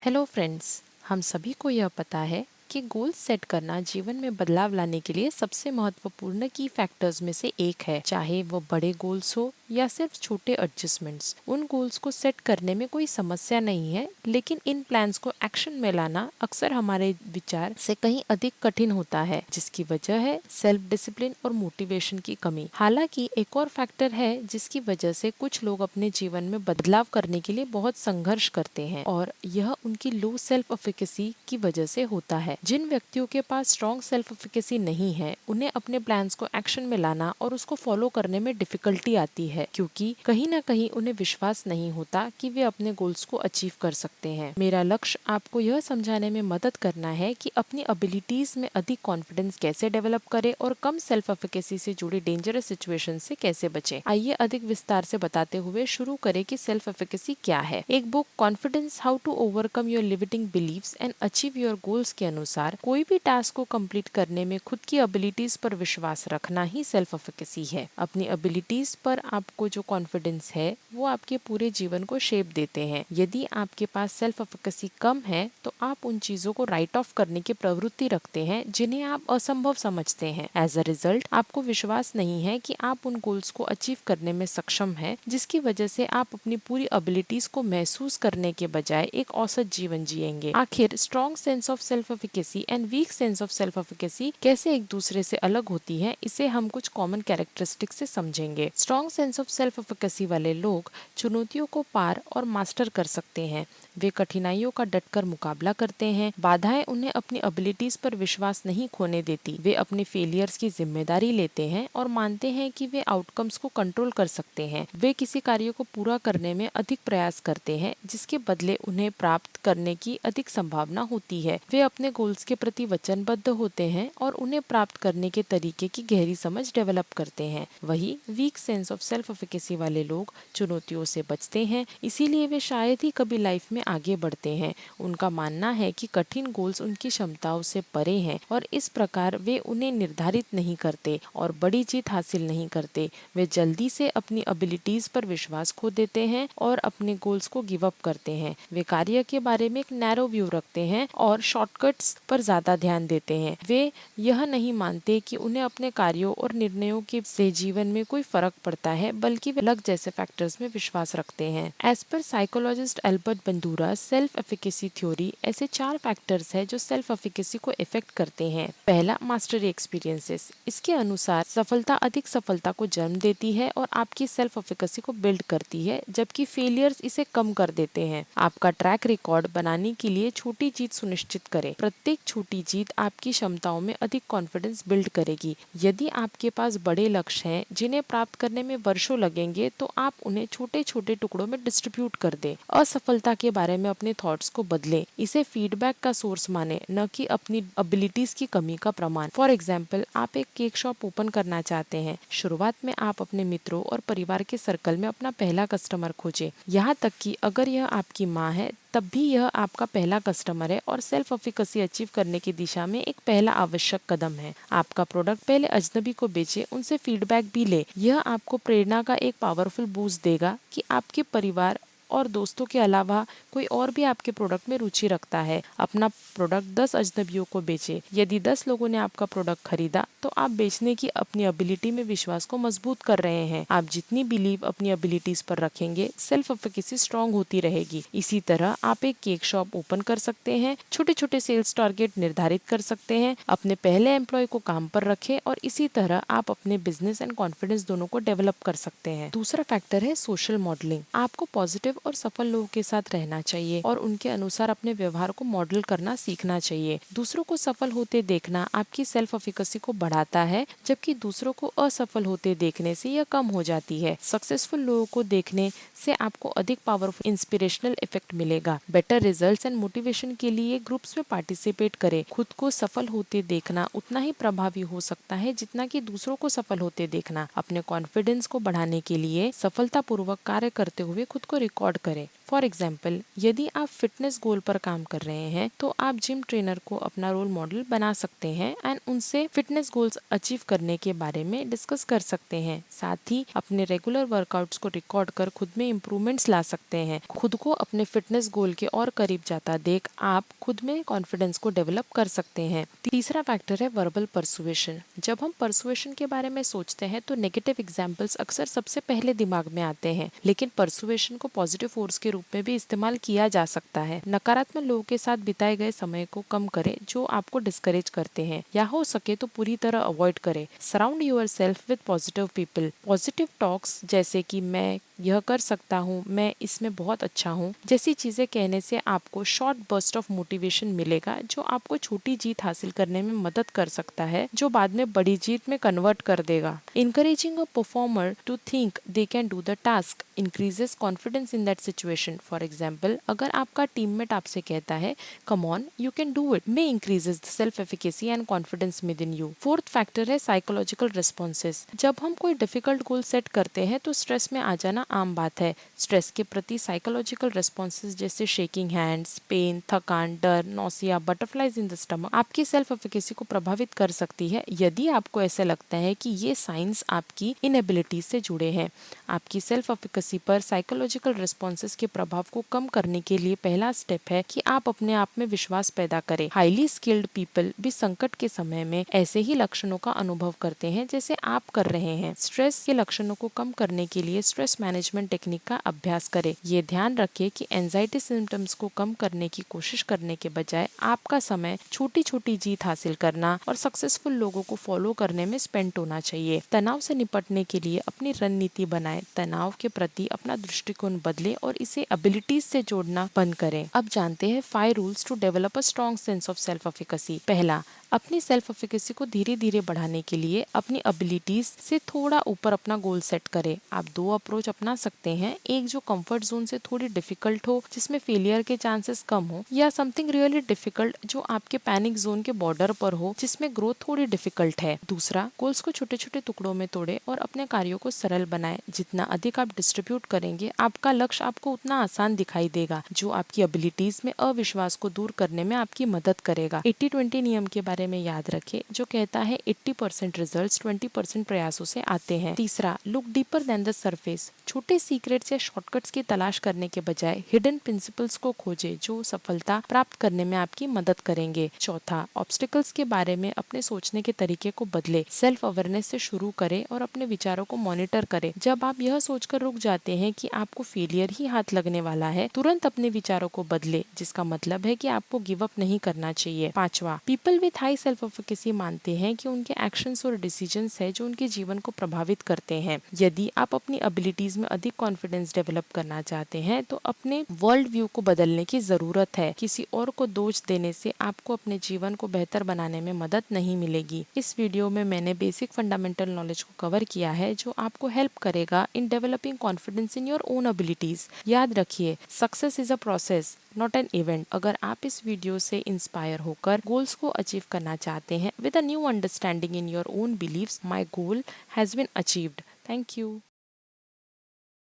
Hello friends. हम सभी को यह पता है कि गोल सेट करना जीवन में बदलाव लाने के लिए सबसे महत्वपूर्ण की फैक्टर्स में से एक है। चाहे वो बड़े गोल्स हो या सिर्फ छोटे एडजस्टमेंट्स, उन गोल्स को सेट करने में कोई समस्या नहीं है, लेकिन इन प्लान्स को एक्शन में लाना अक्सर हमारे विचार से कहीं अधिक कठिन होता है, जिसकी वजह है सेल्फ डिसिप्लिन और मोटिवेशन की कमी। हालांकि एक और फैक्टर है जिसकी वजह से कुछ लोग अपने जीवन में बदलाव करने के लिए बहुत संघर्ष करते हैं, और यह उनकी लो सेल्फ एफिकेसी की वजह से होता है। जिन व्यक्तियों के पास स्ट्रॉन्ग सेल्फ एफिकेसी नहीं है, उन्हें अपने प्लान्स को एक्शन में लाना और उसको फॉलो करने में डिफिकल्टी आती है, क्योंकि कहीं ना कहीं उन्हें विश्वास नहीं होता कि वे अपने गोल्स को अचीव कर सकते हैं। मेरा लक्ष्य आपको यह समझाने में मदद करना है कि अपनी एबिलिटीज में अधिक कॉन्फिडेंस कैसे डेवलप करें और कम सेल्फ एफिकेसी से जुड़ी डेंजरस सिचुएशन से कैसे बचें। आइए अधिक विस्तार से बताते हुए शुरू करें कि सेल्फ एफिकेसी क्या है। एक book confidence how to overcome your limiting believes and achieve your goals के अनुसार कोई भी टास्क को कंप्लीट करने में खुद की एबिलिटीज पर विश्वास रखना ही सेल्फ एफिकेसी है। अपनी एबिलिटीज पर आपको जो कॉन्फिडेंस है वो आपके पूरे जीवन को शेप देते हैं। यदि आपके पास सेल्फ एफिकेसी कम है तो आप उन चीजों को राइट ऑफ करने की प्रवृत्ति रखते हैं जिन्हें आप असंभव समझते हैं। एज अ रिजल्ट आपको विश्वास नहीं है कि आप उन गोल्स को अचीव करने में सक्षम है, जिसकी वजह से आप अपनी पूरी एबिलिटीज को महसूस करने के बजाय एक औसत जीवन जिएंगे। आखिर strong sense of self efficacy and weak sense of self efficacy कैसे एक दूसरे से अलग होती है, इसे हम कुछ कॉमन कैरेक्टरिस्टिक्स से समझेंगे। Strong sense of self efficacy वाले लोग चुनौतियों को पार और मास्टर कर सकते हैं। वे कठिनाइयों का डटकर मुकाबला करते हैं। बाधाएं उन्हें अपनी एबिलिटीज पर विश्वास नहीं खोने देती। वे अपने फेलियर्स की जिम्मेदारी लेते हैं और मानते हैं कि वे आउटकम्स को कंट्रोल कर सकते हैं। वे किसी कार्य को पूरा करने में अधिक प्रयास करते हैं, जिसके बदले उन्हें प्राप्त करने की अधिक संभावना होती है। वे अपने गोल्स के प्रति वचनबद्ध होते हैं और उन्हें प्राप्त करने के तरीके की गहरी समझ डेवलप करते हैं। वही weak sense of self efficacy वाले लोग चुनौतियों से बचते हैं, इसीलिए वे शायद ही कभी लाइफ में आगे बढ़ते हैं। उनका मानना है कि कठिन गोल्स उनकी क्षमताओं से परे हैं और इस प्रकार वे उन्हें निर्धारित नहीं करते और बड़ी जीत हासिल नहीं करते। वे जल्दी से अपनी एबिलिटीज पर विश्वास खो देते हैं और अपने गोल्स को गिव अप करते हैं। वे कार्य के बारे में एक नैरो व्यू रखते हैं और शॉर्टकट्स पर ज्यादा ध्यान देते हैं। वे यह नहीं मानते कि उन्हें अपने कार्यों और निर्णयों के से जीवन में कोई फर्क पड़ता है, बल्कि वे लक जैसे फैक्टर्स में विश्वास रखते हैं। As per psychologist Albert Bandura self efficacy theory, ऐसे 4 फैक्टर्स है जो सेल्फ एफिकेसी को इफेक्ट करते हैं। पहला, मास्टरी एक्सपीरियंसेस। इसके अनुसार सफलता अधिक सफलता को जन्म देती है और आपकी सेल्फ एफिकेसी को बिल्ड करती है, जबकि फेलियर्स इसे कम कर देते हैं। आपका ट्रैक रिकॉर्ड बनाने के लिए छोटी जीत सुनिश्चित करें। प्रत्येक छोटी जीत आपकी क्षमताओं में अधिक कॉन्फिडेंस बिल्ड करेगी। यदि आपके पास बड़े लक्ष्य हैं जिन्हें प्राप्त करने में वर्षों लगेंगे, तो आप उन्हें छोटे छोटे टुकड़ों में डिस्ट्रीब्यूट कर दें। असफलता के बारे में अपने थॉट्स को बदलें। इसे फीडबैक का सोर्स माने, न कि अपनी एबिलिटीज की कमी का प्रमाण। फॉर एग्जाम्पल, आप एक केक शॉप ओपन करना चाहते हैं। शुरुआत में आप अपने मित्रों और परिवार के सर्कल में अपना पहला कस्टमर खोजें। यहाँ तक कि अगर यह आपकी माँ है, तब भी यह आपका पहला कस्टमर है और सेल्फ एफिकेसी अचीव करने की दिशा में एक पहला आवश्यक कदम है। आपका प्रोडक्ट पहले अजनबी को बेचे, उनसे फीडबैक भी ले। यह आपको प्रेरणा का एक पावरफुल बूस्ट देगा कि आपके परिवार और दोस्तों के अलावा कोई और भी आपके प्रोडक्ट में रुचि रखता है। अपना प्रोडक्ट 10 अजनबियों को बेचे। यदि 10 लोगों ने आपका प्रोडक्ट खरीदा, तो आप बेचने की अपनी एबिलिटी में विश्वास को मजबूत कर रहे हैं। आप जितनी बिलीव अपनी एबिलिटीज पर रखेंगे, सेल्फ एफिकेसी स्ट्रांग होती रहेगी। इसी तरह आप एक केक शॉप ओपन कर सकते हैं, छोटे छोटे सेल्स टारगेट निर्धारित कर सकते हैं, अपने पहले एम्प्लॉय को काम पर रखें और इसी तरह आप अपने बिजनेस एंड कॉन्फिडेंस दोनों को डेवलप कर सकते हैं। दूसरा फैक्टर है सोशल मॉडलिंग। आपको पॉजिटिव और सफल लोगों के साथ रहना चाहिए और उनके अनुसार अपने व्यवहार को मॉडल करना सीखना चाहिए। दूसरों को सफल होते देखना आपकी सेल्फ एफिकेसी को बढ़ाता है, जबकि दूसरों को असफल होते देखने से यह कम हो जाती है। सक्सेसफुल लोगों को देखने से आपको अधिक पावरफुल इंस्पिरेशनल इफेक्ट मिलेगा। बेटर रिजल्ट्स एंड मोटिवेशन के लिए ग्रुप्स में पार्टिसिपेट करें। खुद को सफल होते देखना उतना ही प्रभावी हो सकता है जितना कि दूसरों को सफल होते देखना। अपने कॉन्फिडेंस को बढ़ाने के लिए सफलतापूर्वक कार्य करते हुए खुद को रिकॉर्ड करें। फॉर एग्जाम्पल, यदि आप फिटनेस गोल पर काम कर रहे हैं तो आप जिम ट्रेनर को अपना रोल मॉडल बना सकते हैं एंड उनसे फिटनेस गोल्स अचीव करने के बारे में डिस्कस कर सकते हैं। साथ ही अपने रेगुलर वर्कआउट्स को रिकॉर्ड कर खुद में इम्प्रूवमेंट्स ला सकते हैं। खुद को अपने फिटनेस गोल के और करीब जाता देख आप खुद में कॉन्फिडेंस को डेवलप कर सकते हैं। तीसरा फैक्टर है वर्बल परसुएशन। जब हम परसुएशन के बारे में सोचते हैं तो नेगेटिव एग्जाम्पल्स अक्सर सबसे पहले दिमाग में आते हैं, लेकिन परसुएशन को पॉजिटिव फोर्स के रूप में भी इस्तेमाल किया जा सकता है। नकारात्मक लोगों के साथ बिताए गए समय को कम करें जो आपको डिस्करेज करते हैं, या हो सके तो पूरी तरह अवॉइड करें। Surround yourself with positive people. Positive talks जैसे कि मैं यह कर सकता हूँ, मैं इसमें बहुत अच्छा हूँ जैसी चीजें कहने से आपको शॉर्ट बर्स्ट ऑफ मोटिवेशन मिलेगा जो आपको छोटी जीत हासिल करने में मदद कर सकता है, जो बाद में बड़ी जीत में कन्वर्ट कर देगा। Encouraging a performer to think they can do the task increases confidence in that situation. For example, अगर आपका टीममेट आपसे कहता है come on you can do it, may increases the self efficacy and confidence within you. Fourth factor है psychological responses। जब हम कोई difficult goal set करते हैं तो स्ट्रेस में आ जाना आम बात है। स्ट्रेस के प्रति साइकोलॉजिकल रेस्पॉन्सेज जैसे शेकिंग हैंड्स, पेन, थकान, डर, nausea, butterflies in the stomach आपकी सेल्फ एफिकेसी को प्रभावित कर सकती है। यदि आपको ऐसा लगता है कि ये साइंस आपकी इनएबिलिटी से जुड़े हैं, आपकी सेल्फ एफिकेसी पर साइकोलॉजिकल रेस्पॉन्सेज के प्रभाव को कम करने के लिए पहला स्टेप है कि आप अपने आप में विश्वास पैदा करें। हाईली स्किल्ड पीपल भी संकट के समय में ऐसे ही लक्षणों का अनुभव करते हैं जैसे आप कर रहे हैं। स्ट्रेस के लक्षणों को कम करने के लिए स्ट्रेस मैनेजमेंट टेक्निक का अभ्यास करें। ये ध्यान रखें कि एंजाइटी सिम्टम्स को कम करने की कोशिश करने के बजाय आपका समय छोटी छोटी जीत हासिल करना और सक्सेसफुल लोगों को फॉलो करने में स्पेंड होना चाहिए। तनाव से निपटने के लिए अपनी रणनीति बनाएं, तनाव के प्रति अपना दृष्टिकोण बदले और इसे एबिलिटीज से जोड़ना बंद करें। अब जानते हैं 5 rules to develop a strong sense of self efficacy. पहला, अपनी सेल्फ एफिकेसी को धीरे धीरे बढ़ाने के लिए अपनी एबिलिटीज से थोड़ा ऊपर अपना गोल सेट करें। आप 2 अप्रोच अपना सकते हैं, एक जो कंफर्ट जोन से थोड़ी डिफिकल्ट हो, जिसमें फेलियर के चांसेस कम हो, या समथिंग रियली डिफिकल्ट जो आपके पैनिक जोन के बॉर्डर पर हो, जिसमें ग्रोथ थोड़ी डिफिकल्ट है। दूसरा, गोल्स को छोटे छोटे टुकड़ों में तोड़े और अपने कार्यों को सरल बनाएं। जितना अधिक आप डिस्ट्रीब्यूट करेंगे आपका लक्ष्य आपको उतना आसान दिखाई देगा, जो आपकी एबिलिटीज में अविश्वास को दूर करने में आपकी मदद करेगा। 80-20 नियम के बारे में याद रखें, जो कहता है 80% रिजल्ट्स 20% प्रयासों से आते हैं। तीसरा, look deeper than the surface. छोटे सीक्रेट्स या शॉर्टकट्स की तलाश करने के बजाय हिडन प्रिंसिपल्स को खोजें जो सफलता प्राप्त करने में आपकी मदद करेंगे। चौथा, ऑब्स्टिकल्स के बारे में अपने सोचने के तरीके को बदले। सेल्फ अवेयरनेस से शुरू करें और अपने विचारों को मॉनिटर करें। जब आप यह सोचकर रुक जाते हैं कि आपको फेलियर ही हाथ लगने वाला है, तुरंत अपने विचारों को बदले, जिसका मतलब है कि आपको गिव अप नहीं करना चाहिए। पांचवा, people with high self efficacy मानते हैं कि उनके एक्शंस और डिसीजंस है जो उनके जीवन को प्रभावित करते हैं। यदि आप अपनी एबिलिटीज में अधिक कॉन्फिडेंस डेवलप करना चाहते हैं तो अपने वर्ल्ड व्यू को बदलने की जरूरत है। किसी और को दोष देने से आपको अपने जीवन को बेहतर बनाने में मदद नहीं मिलेगी। इस वीडियो में मैंने बेसिक फंडामेंटल नॉलेज को कवर किया है जो आपको हेल्प करेगा in developing confidence in your own abilities. याद रखिए, success is a process not an event. अगर आप इस वीडियो से इंस्पायर होकर गोल्स को अचीव करना चाहते हैं with a new understanding in your own believes, my goal has been achieved. Thank you.